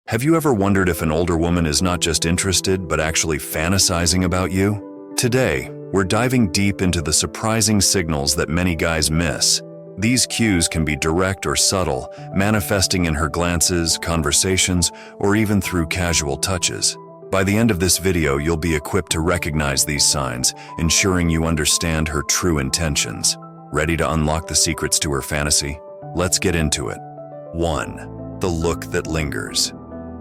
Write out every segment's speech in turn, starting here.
Have you ever wondered if an older woman is not just interested, but actually fantasizing about you? Today, we're diving deep into the surprising signals that many guys miss. These cues can be direct or subtle, manifesting in her glances, conversations, or even through casual touches. By the end of this video, you'll be equipped to recognize these signs, ensuring you understand her true intentions. Ready to unlock the secrets to her fantasy? Let's get into it. 1. The look that lingers.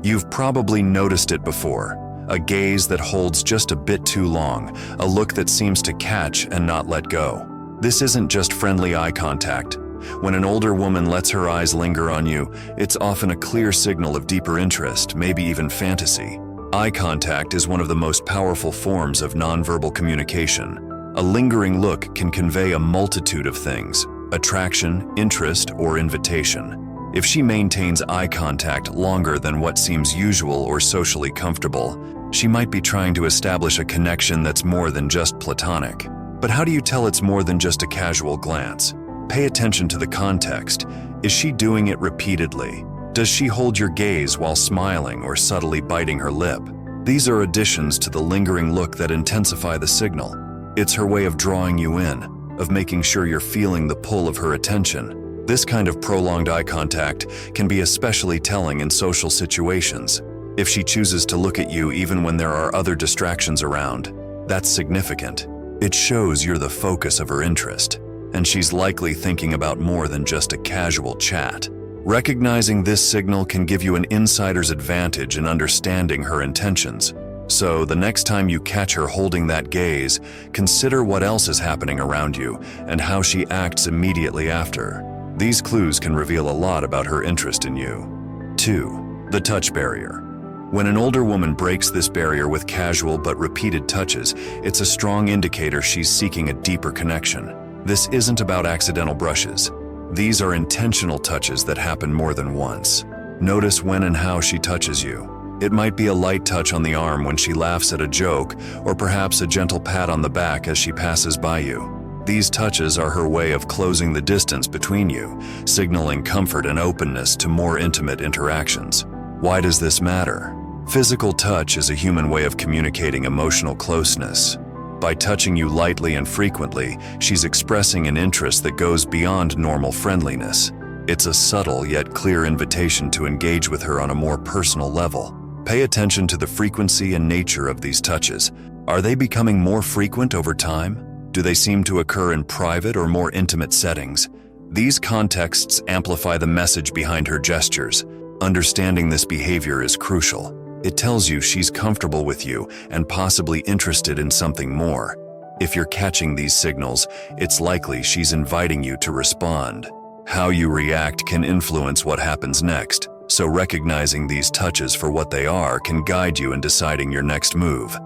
You've probably noticed it before. A gaze that holds just a bit too long, a look that seems to catch and not let go. This isn't just friendly eye contact. When an older woman lets her eyes linger on you, it's often a clear signal of deeper interest, maybe even fantasy. Eye contact is one of the most powerful forms of nonverbal communication. A lingering look can convey a multitude of things: attraction, interest, or invitation. If she maintains eye contact longer than what seems usual or socially comfortable, she might be trying to establish a connection that's more than just platonic. But how do you tell it's more than just a casual glance? Pay attention to the context. Is she doing it repeatedly? Does she hold your gaze while smiling or subtly biting her lip? These are additions to the lingering look that intensify the signal. It's her way of drawing you in, of making sure you're feeling the pull of her attention. This kind of prolonged eye contact can be especially telling in social situations. If she chooses to look at you even when there are other distractions around, that's significant. It shows you're the focus of her interest, and she's likely thinking about more than just a casual chat. Recognizing this signal can give you an insider's advantage in understanding her intentions. So, the next time you catch her holding that gaze, consider what else is happening around you and how she acts immediately after. These clues can reveal a lot about her interest in you. 2. The touch barrier. When an older woman breaks this barrier with casual but repeated touches, it's a strong indicator she's seeking a deeper connection. This isn't about accidental brushes. These are intentional touches that happen more than once. Notice when and how she touches you. It might be a light touch on the arm when she laughs at a joke, or perhaps a gentle pat on the back as she passes by you. These touches are her way of closing the distance between you, signaling comfort and openness to more intimate interactions. Why does this matter? Physical touch is a human way of communicating emotional closeness. By touching you lightly and frequently, she's expressing an interest that goes beyond normal friendliness. It's a subtle yet clear invitation to engage with her on a more personal level. Pay attention to the frequency and nature of these touches. Are they becoming more frequent over time? Do they seem to occur in private or more intimate settings? These contexts amplify the message behind her gestures. Understanding this behavior is crucial. It tells you she's comfortable with you and possibly interested in something more. If you're catching these signals, it's likely she's inviting you to respond. How you react can influence what happens next, so recognizing these touches for what they are can guide you in deciding your next move.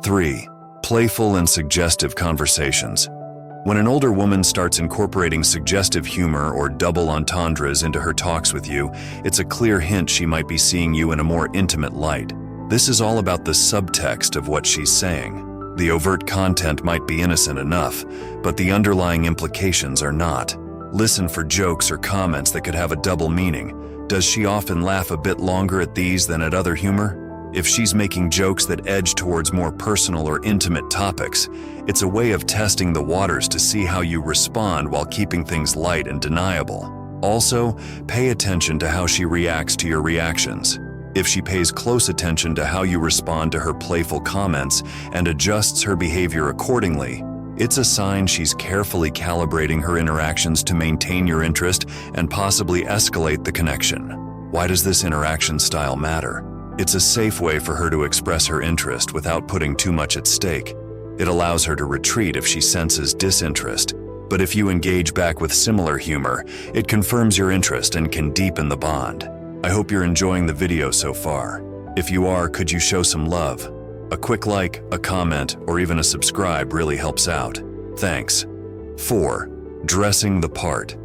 3. Playful and suggestive conversations. When an older woman starts incorporating suggestive humor or double entendres into her talks with you, it's a clear hint she might be seeing you in a more intimate light. This is all about the subtext of what she's saying. The overt content might be innocent enough, but the underlying implications are not. Listen for jokes or comments that could have a double meaning. Does she often laugh a bit longer at these than at other humor? If she's making jokes that edge towards more personal or intimate topics, it's a way of testing the waters to see how you respond while keeping things light and deniable. Also, pay attention to how she reacts to your reactions. If she pays close attention to how you respond to her playful comments and adjusts her behavior accordingly, it's a sign she's carefully calibrating her interactions to maintain your interest and possibly escalate the connection. Why does this interaction style matter? It's a safe way for her to express her interest without putting too much at stake. It allows her to retreat if she senses disinterest, but if you engage back with similar humor, it confirms your interest and can deepen the bond. I hope you're enjoying the video so far. If you are, could you show some love? A quick like, a comment, or even a subscribe really helps out. Thanks. 4. Dressing the part.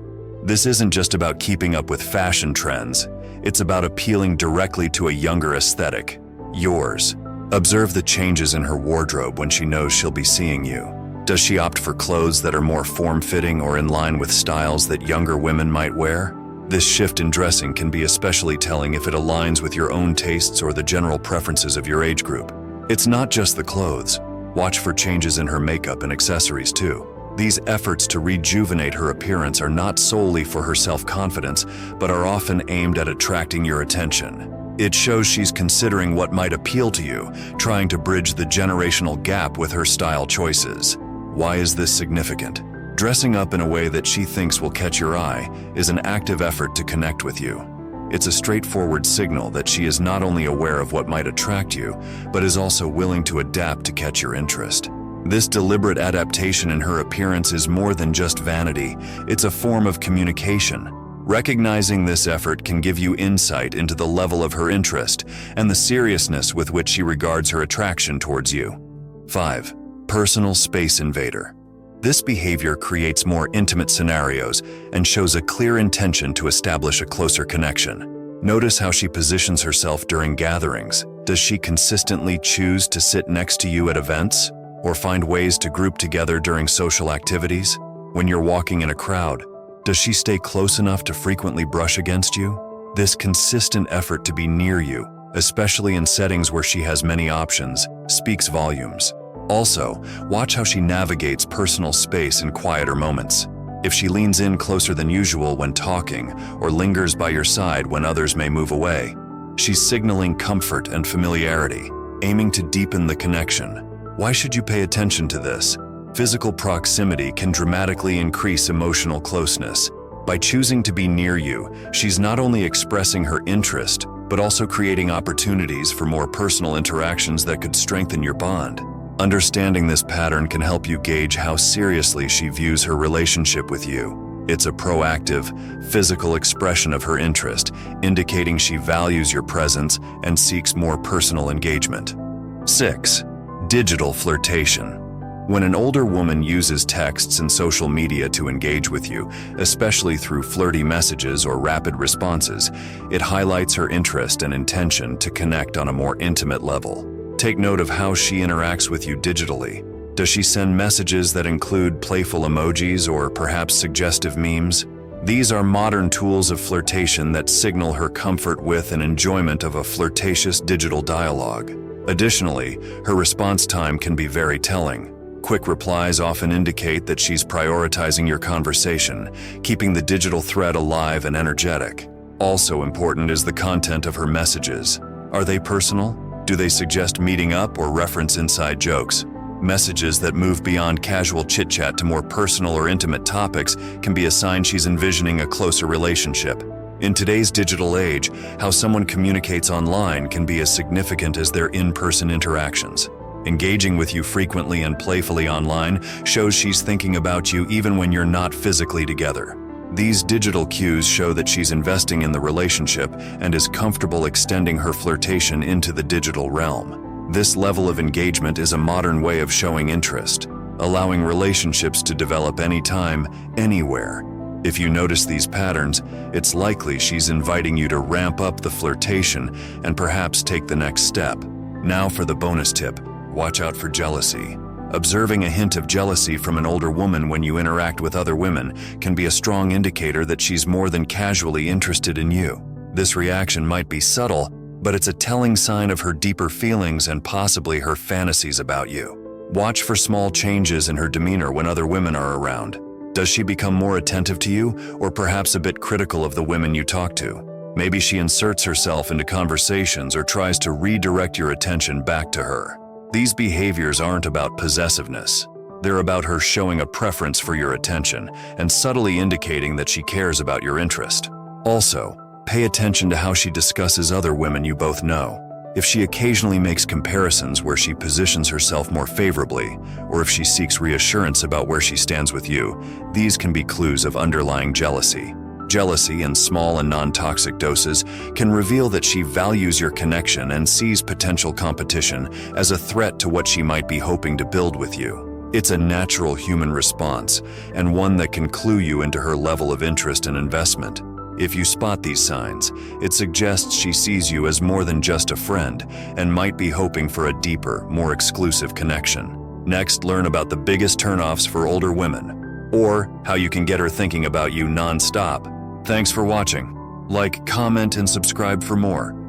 This isn't just about keeping up with fashion trends. It's about appealing directly to a younger aesthetic, yours. Observe the changes in her wardrobe when she knows she'll be seeing you. Does she opt for clothes that are more form-fitting or in line with styles that younger women might wear? This shift in dressing can be especially telling if it aligns with your own tastes or the general preferences of your age group. It's not just the clothes. Watch for changes in her makeup and accessories too. These efforts to rejuvenate her appearance are not solely for her self-confidence, but are often aimed at attracting your attention. It shows she's considering what might appeal to you, trying to bridge the generational gap with her style choices. Why is this significant? Dressing up in a way that she thinks will catch your eye is an active effort to connect with you. It's a straightforward signal that she is not only aware of what might attract you, but is also willing to adapt to catch your interest. This deliberate adaptation in her appearance is more than just vanity, it's a form of communication. Recognizing this effort can give you insight into the level of her interest and the seriousness with which she regards her attraction towards you. 5. Personal space invader. This behavior creates more intimate scenarios and shows a clear intention to establish a closer connection. Notice how she positions herself during gatherings. Does she consistently choose to sit next to you at events, or find ways to group together during social activities? When you're walking in a crowd, does she stay close enough to frequently brush against you? This consistent effort to be near you, especially in settings where she has many options, speaks volumes. Also, watch how she navigates personal space in quieter moments. If she leans in closer than usual when talking or lingers by your side when others may move away, she's signaling comfort and familiarity, aiming to deepen the connection. Why should you pay attention to this? Physical proximity can dramatically increase emotional closeness. By choosing to be near you, she's not only expressing her interest, but also creating opportunities for more personal interactions that could strengthen your bond. Understanding this pattern can help you gauge how seriously she views her relationship with you. It's a proactive, physical expression of her interest, indicating she values your presence and seeks more personal engagement. 6. Digital flirtation. When an older woman uses texts and social media to engage with you, especially through flirty messages or rapid responses, it highlights her interest and intention to connect on a more intimate level. Take note of how she interacts with you digitally. Does she send messages that include playful emojis or perhaps suggestive memes? These are modern tools of flirtation that signal her comfort with and enjoyment of a flirtatious digital dialogue. Additionally, her response time can be very telling. Quick replies often indicate that she's prioritizing your conversation, keeping the digital thread alive and energetic. Also important is the content of her messages. Are they personal? Do they suggest meeting up or reference inside jokes? Messages that move beyond casual chit-chat to more personal or intimate topics can be a sign she's envisioning a closer relationship. In today's digital age, how someone communicates online can be as significant as their in-person interactions. Engaging with you frequently and playfully online shows she's thinking about you even when you're not physically together. These digital cues show that she's investing in the relationship and is comfortable extending her flirtation into the digital realm. This level of engagement is a modern way of showing interest, allowing relationships to develop anytime, anywhere. If you notice these patterns, it's likely she's inviting you to ramp up the flirtation and perhaps take the next step. Now for the bonus tip, watch out for jealousy. Observing a hint of jealousy from an older woman when you interact with other women can be a strong indicator that she's more than casually interested in you. This reaction might be subtle, but it's a telling sign of her deeper feelings and possibly her fantasies about you. Watch for small changes in her demeanor when other women are around. Does she become more attentive to you, or perhaps a bit critical of the women you talk to? Maybe she inserts herself into conversations or tries to redirect your attention back to her. These behaviors aren't about possessiveness. They're about her showing a preference for your attention and subtly indicating that she cares about your interest. Also, pay attention to how she discusses other women you both know. If she occasionally makes comparisons where she positions herself more favorably, or if she seeks reassurance about where she stands with you, these can be clues of underlying jealousy. Jealousy in small and non-toxic doses can reveal that she values your connection and sees potential competition as a threat to what she might be hoping to build with you. It's a natural human response, and one that can clue you into her level of interest and investment. If you spot these signs, it suggests she sees you as more than just a friend and might be hoping for a deeper, more exclusive connection. Next, learn about the biggest turnoffs for older women, or how you can get her thinking about you non-stop. Thanks for watching. Like, comment, and subscribe for more.